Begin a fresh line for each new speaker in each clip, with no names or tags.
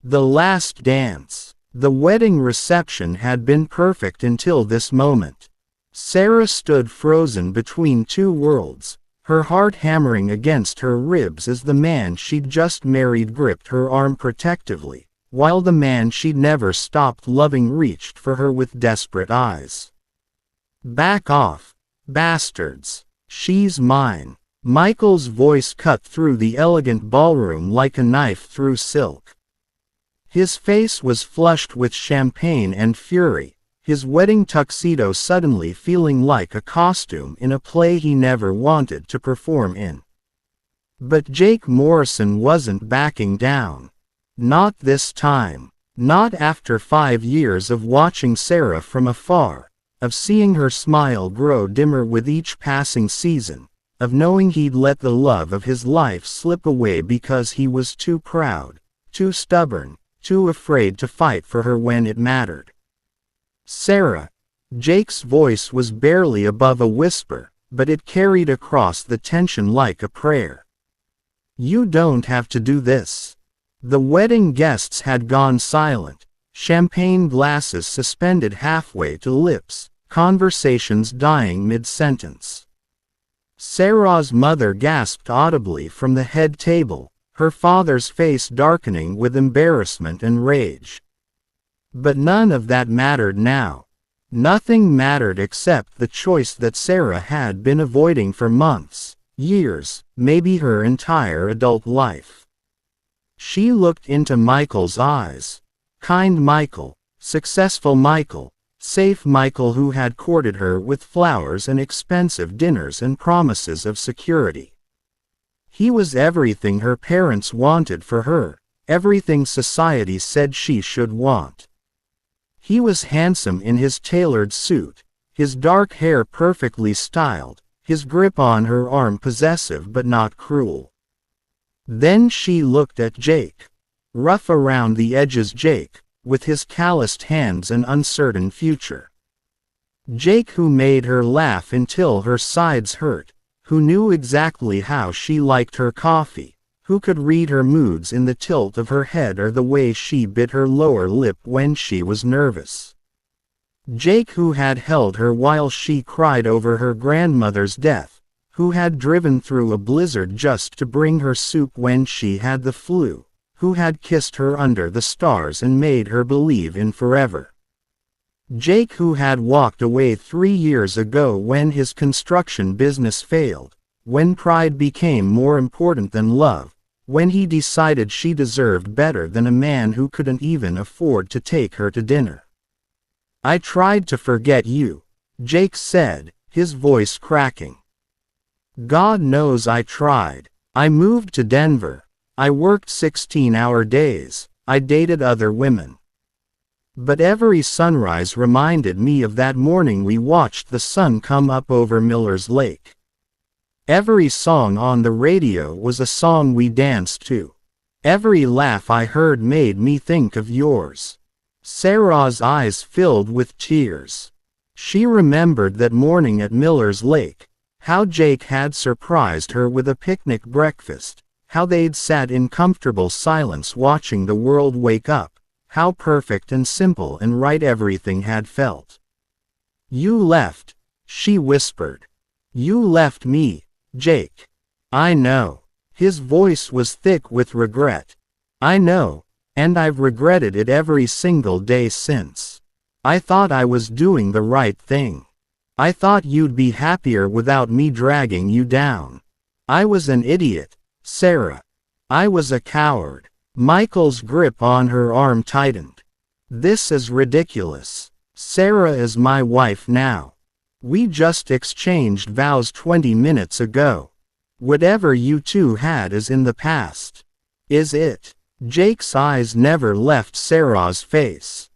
The last dance. The wedding reception had been perfect until this moment. Sarah stood frozen between two worlds, her heart hammering against her ribs as the man she'd just married gripped her arm protectively, while the man she'd never stopped loving reached for her with desperate eyes. "Back off, bastards. She's mine." Michael's voice cut through the elegant ballroom like a knife through silk. His face was flushed with champagne and fury, his wedding tuxedo suddenly feeling like a costume in a play he never wanted to perform in. But Jake Morrison wasn't backing down. Not this time. Not after 5 years of watching Sarah from afar, of seeing her smile grow dimmer with each passing season, of knowing he'd let the love of his life slip away because he was too proud, too stubborn, too afraid to fight for her when it mattered. "Sarah." Jake's voice was barely above a whisper, but it carried across the tension like a prayer. "You don't have to do this." The wedding guests had gone silent, champagne glasses suspended halfway to lips, conversations dying mid-sentence. Sarah's mother gasped audibly from the head table, her father's face darkening with embarrassment and rage. But none of that mattered now. Nothing mattered except the choice that Sarah had been avoiding for months, years, maybe her entire adult life. She looked into Michael's eyes. Kind Michael, successful Michael, safe Michael who had courted her with flowers and expensive dinners and promises of security. He was everything her parents wanted for her, everything society said she should want. He was handsome in his tailored suit, his dark hair perfectly styled, his grip on her arm possessive but not cruel. Then she looked at Jake. Rough around the edges Jake, with his calloused hands and uncertain future. Jake who made her laugh until her sides hurt, who knew exactly how she liked her coffee, who could read her moods in the tilt of her head or the way she bit her lower lip when she was nervous. Jake who had held her while she cried over her grandmother's death, who had driven through a blizzard just to bring her soup when she had the flu, who had kissed her under the stars and made her believe in forever. Jake who had walked away 3 years ago when his construction business failed, when pride became more important than love, when he decided she deserved better than a man who couldn't even afford to take her to dinner. "I tried to forget you," Jake said, his voice cracking. "God knows I tried. I moved to Denver. I worked 16-hour days. I dated other women. But every sunrise reminded me of that morning we watched the sun come up over Miller's Lake. Every song on the radio was a song we danced to. Every laugh I heard made me think of yours." Sarah's eyes filled with tears. She remembered that morning at Miller's Lake, how Jake had surprised her with a picnic breakfast, how they'd sat in comfortable silence watching the world wake up, how perfect and simple and right everything had felt. "You left," she whispered. "You left me, Jake." "I know." His voice was thick with regret. "I know, and I've regretted it every single day since. I thought I was doing the right thing. I thought you'd be happier without me dragging you down. I was an idiot, Sarah. I was a coward." Michael's grip on her arm tightened. "This is ridiculous. Sarah is my wife now. We just exchanged vows 20 minutes ago. Whatever you two had is in the past. Is it?" Jake's eyes never left Sarah's face.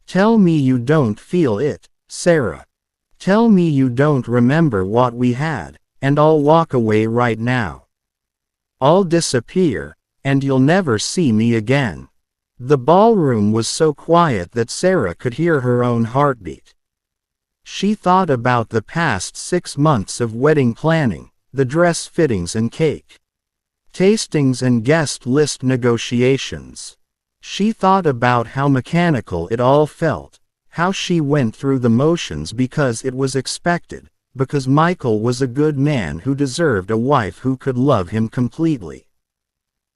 "Tell me you don't feel it, Sarah. Tell me you don't remember what we had, and I'll walk away right now. I'll disappear, and you'll never see me again." The ballroom was so quiet that Sarah could hear her own heartbeat. She thought about the past 6 months of wedding planning, the dress fittings and cake tastings and guest list negotiations. She thought about how mechanical it all felt, how she went through the motions because it was expected, because Michael was a good man who deserved a wife who could love him completely.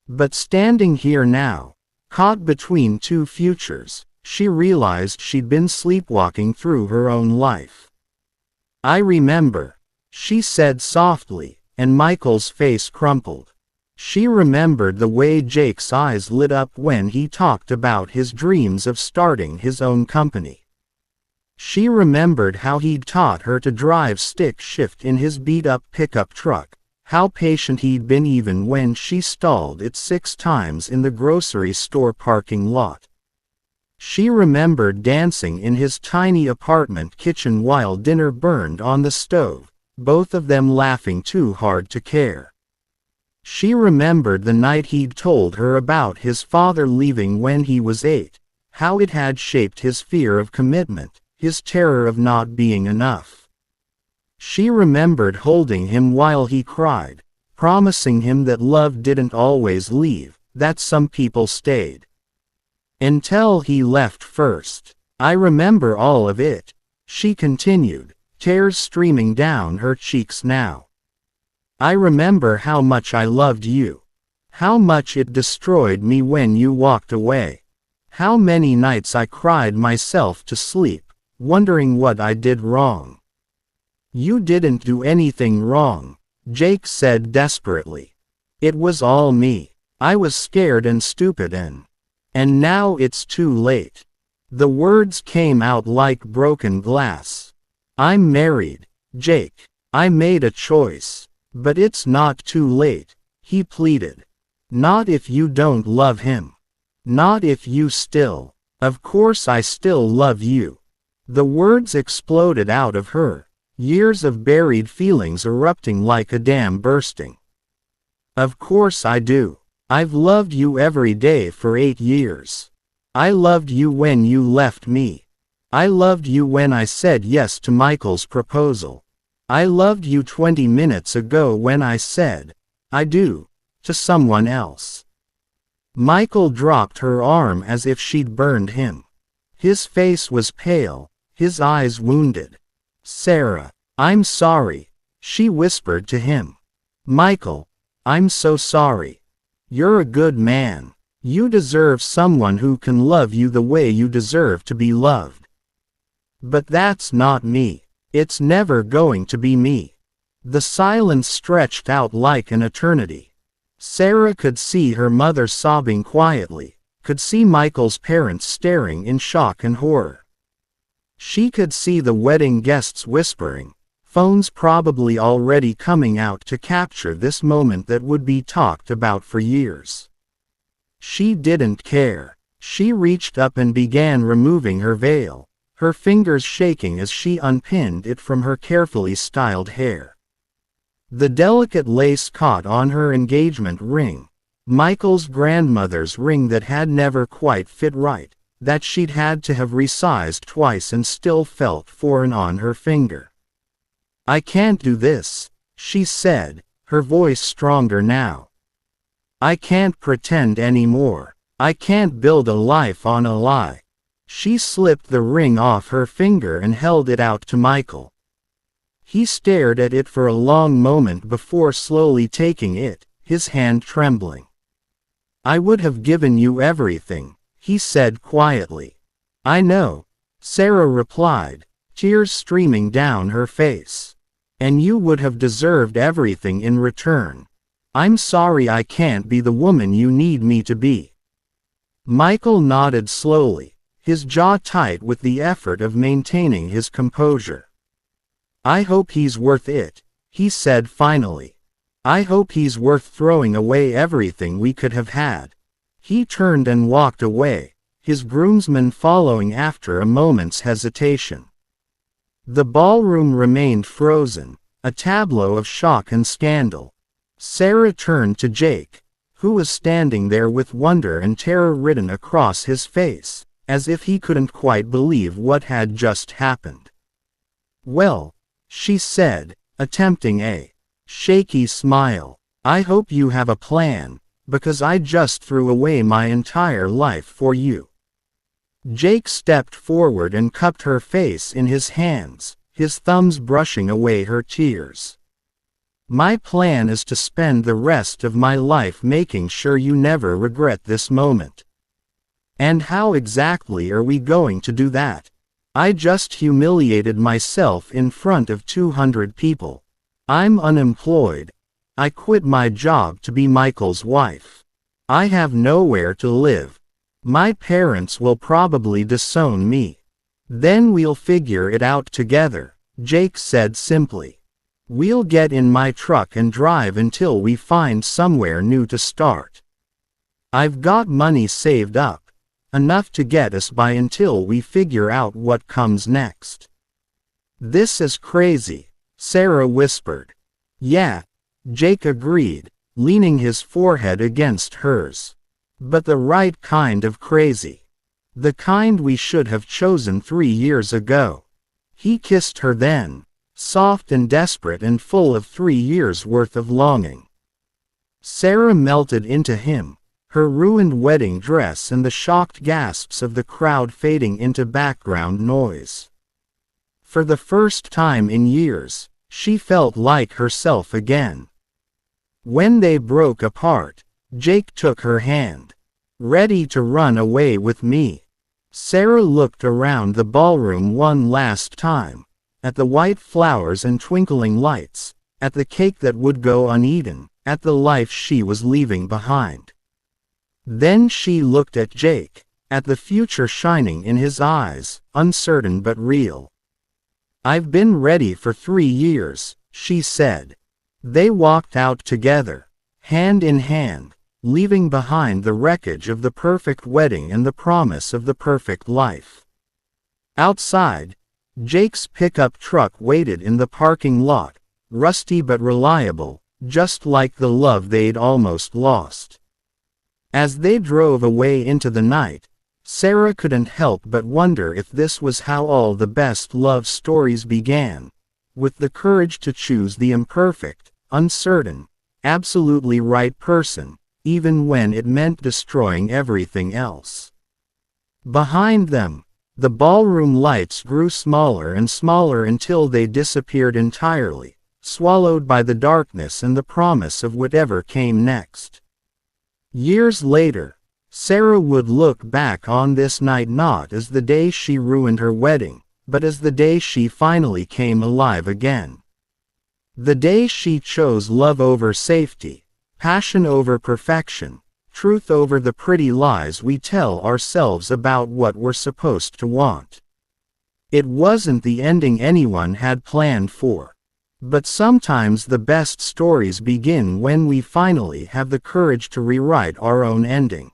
But standing here now, caught between two futures, she realized she'd been sleepwalking through her own life. "I remember," she said softly, and Michael's face crumpled. She remembered the way Jake's eyes lit up when he talked about his dreams of starting his own company. She remembered how he'd taught her to drive stick shift in his beat-up pickup truck, how patient he'd been even when she stalled it 6 times in the grocery store parking lot. She remembered dancing in his tiny apartment kitchen while dinner burned on the stove, both of them laughing too hard to care. She remembered the night he'd told her about his father leaving when he was 8, how it had shaped his fear of commitment, his terror of not being enough. She remembered holding him while he cried, promising him that love didn't always leave, that some people stayed. Until he left first. "I remember all of it," she continued, tears streaming down her cheeks now. "I remember how much I loved you. How much it destroyed me when you walked away. How many nights I cried myself to sleep, wondering what I did wrong." "You didn't do anything wrong," Jake said desperately. "It was all me. I was scared and stupid and now it's too late." The words came out like broken glass. "I'm married, Jake. I made a choice. But it's not too late," he pleaded. "Not if you don't love him. Not if you still." "Of course I still love you." The words exploded out of her, years of buried feelings erupting like a dam bursting. "Of course I do. I've loved you every day for 8 years. I loved you when you left me. I loved you when I said yes to Michael's proposal. I loved you 20 minutes ago when I said, 'I do,' to someone else." Michael dropped her arm as if she'd burned him. His face was pale, his eyes wounded. "Sarah, I'm sorry," she whispered to him. "Michael, I'm so sorry. You're a good man. You deserve someone who can love you the way you deserve to be loved. But that's not me. It's never going to be me." The silence stretched out like an eternity. Sarah could see her mother sobbing quietly, could see Michael's parents staring in shock and horror. She could see the wedding guests whispering, phones probably already coming out to capture this moment that would be talked about for years. She didn't care. She reached up and began removing her veil, her fingers shaking as she unpinned it from her carefully styled hair. The delicate lace caught on her engagement ring, Michael's grandmother's ring that had never quite fit right, that she'd had to have resized twice and still felt foreign on her finger. "I can't do this," she said, her voice stronger now. "I can't pretend anymore. I can't build a life on a lie." She slipped the ring off her finger and held it out to Michael. He stared at it for a long moment before slowly taking it, his hand trembling. "I would have given you everything," he said quietly. "I know," Sarah replied, tears streaming down her face. "And you would have deserved everything in return. I'm sorry I can't be the woman you need me to be." Michael nodded slowly, his jaw tight with the effort of maintaining his composure. "I hope he's worth it," he said finally. "I hope he's worth throwing away everything we could have had." He turned and walked away, his groomsmen following after a moment's hesitation. The ballroom remained frozen, a tableau of shock and scandal. Sarah turned to Jake, who was standing there with wonder and terror written across his face, as if he couldn't quite believe what had just happened. "Well," she said, attempting a shaky smile, "I hope you have a plan, because I just threw away my entire life for you." Jake stepped forward and cupped her face in his hands, his thumbs brushing away her tears. "My plan is to spend the rest of my life making sure you never regret this moment." "And how exactly are we going to do that? I just humiliated myself in front of 200 people. I'm unemployed. I quit my job to be Michael's wife. I have nowhere to live. My parents will probably disown me." "Then we'll figure it out together," Jake said simply. "We'll get in my truck and drive until we find somewhere new to start. I've got money saved up, enough to get us by until we figure out what comes next." "This is crazy," Sarah whispered. "Yeah," Jake agreed, leaning his forehead against hers. "But the right kind of crazy. The kind we should have chosen 3 years ago." He kissed her then, soft and desperate and full of 3 years' worth of longing. Sarah melted into him, her ruined wedding dress and the shocked gasps of the crowd fading into background noise. For the first time in years, she felt like herself again. When they broke apart, Jake took her hand. "Ready to run away with me?" Sarah looked around the ballroom one last time, at the white flowers and twinkling lights, at the cake that would go uneaten, at the life she was leaving behind. Then she looked at Jake, at the future shining in his eyes, uncertain but real. "I've been ready for 3 years," she said. They walked out together, hand in hand, leaving behind the wreckage of the perfect wedding and the promise of the perfect life. Outside, Jake's pickup truck waited in the parking lot, rusty but reliable, just like the love they'd almost lost. As they drove away into the night, Sarah couldn't help but wonder if this was how all the best love stories began, with the courage to choose the imperfect, uncertain, absolutely right person, even when it meant destroying everything else. Behind them, the ballroom lights grew smaller and smaller until they disappeared entirely, swallowed by the darkness and the promise of whatever came next. Years later, Sarah would look back on this night not as the day she ruined her wedding, but as the day she finally came alive again. The day she chose love over safety, passion over perfection, truth over the pretty lies we tell ourselves about what we're supposed to want. It wasn't the ending anyone had planned for. But sometimes the best stories begin when we finally have the courage to rewrite our own ending.